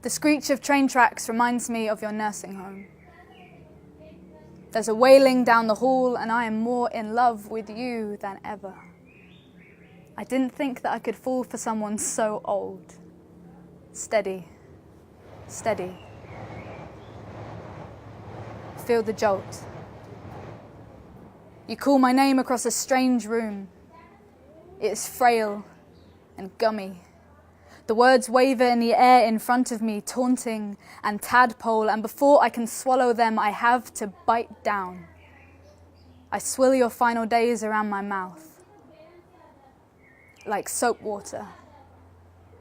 The screech of train tracks reminds me of your nursing home. There's a wailing down the hall, and I am more in love with you than ever. I didn't think that I could fall for someone so old. Steady, steady. Feel the jolt. You call my name across a strange room. It is frail and gummy. The words waver in the air in front of me, taunting and tadpole, and before I can swallow them, I have to bite down. I swill your final days around my mouth, like soap water,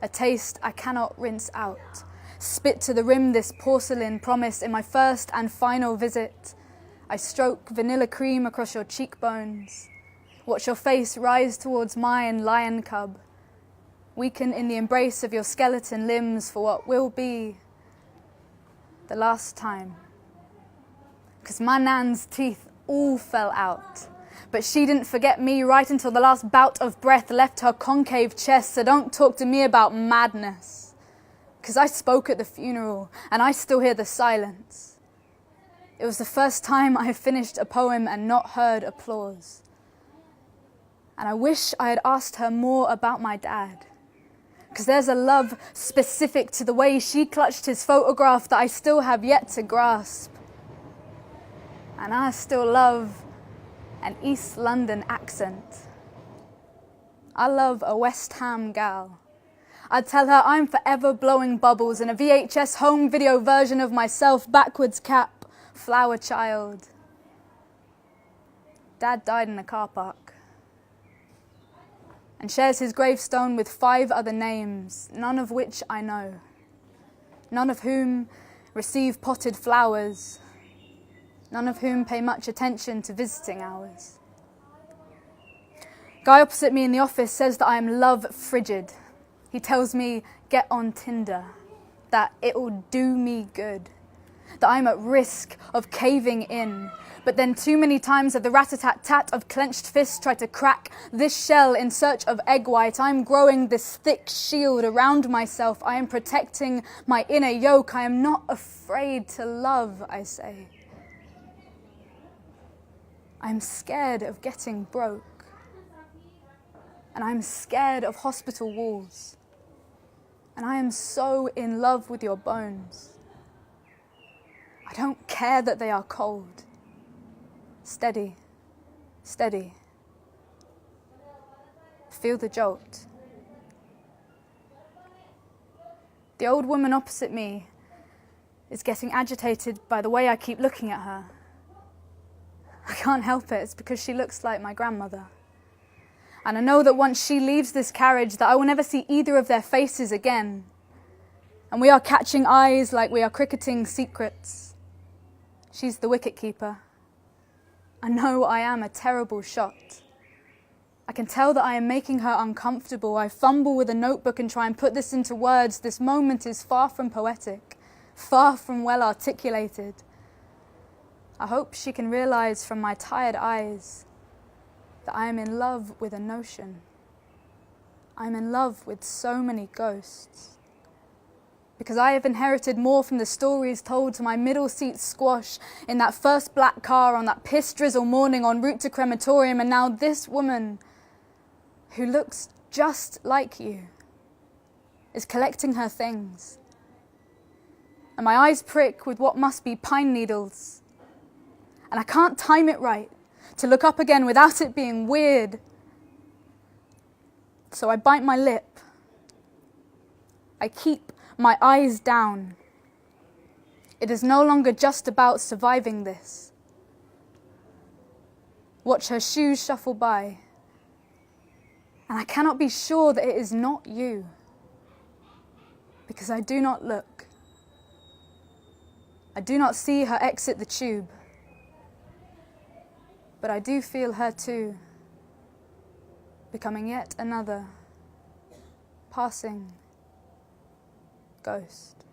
a taste I cannot rinse out. Spit to the rim this porcelain promise in my first and final visit. I stroke vanilla cream across your cheekbones, watch your face rise towards mine, lion cub. Weaken in the embrace of your skeleton limbs for what will be the last time. 'Cause my nan's teeth all fell out, but she didn't forget me right until the last bout of breath left her concave chest, so don't talk to me about madness. 'Cause I spoke at the funeral, and I still hear the silence. It was the first time I have finished a poem and not heard applause. And I wish I had asked her more about my dad. 'Cause there's a love specific to the way she clutched his photograph that I still have yet to grasp. And I still love an East London accent. I love a West Ham gal. I'd tell her I'm forever blowing bubbles in a VHS home video version of myself, backwards cap, flower child. Dad died in a car park and shares his gravestone with 5 other names, none of which I know, none of whom receive potted flowers, none of whom pay much attention to visiting hours. Guy opposite me in the office says that I am love frigid. He tells me, get on Tinder, that it'll do me good, that I'm at risk of caving in. But then too many times have the rat-a-tat-tat of clenched fists tried to crack this shell in search of egg white. I'm growing this thick shield around myself. I am protecting my inner yoke. I am not afraid to love, I say. I'm scared of getting broke. And I'm scared of hospital walls. And I am so in love with your bones. I don't care that they are cold. Steady, steady. Feel the jolt. The old woman opposite me is getting agitated by the way I keep looking at her. I can't help it, it's because she looks like my grandmother. And I know that once she leaves this carriage that I will never see either of their faces again. And we are catching eyes like we are cricketing secrets. She's the wicket-keeper. I know I am a terrible shot. I can tell that I am making her uncomfortable. I fumble with a notebook and try and put this into words. This moment is far from poetic, far from well articulated. I hope she can realize from my tired eyes that I am in love with a notion. I'm in love with so many ghosts. Because I have inherited more from the stories told to my middle seat squash in that first black car on that piss drizzle morning en route to crematorium, and now this woman who looks just like you is collecting her things. And my eyes prick with what must be pine needles. And I can't time it right to look up again without it being weird. So I bite my lip. I keep my eyes down. It is no longer just about surviving this. Watch her shoes shuffle by. And I cannot be sure that it is not you. Because I do not look. I do not see her exit the tube. But I do feel her too, becoming yet another passing ghost.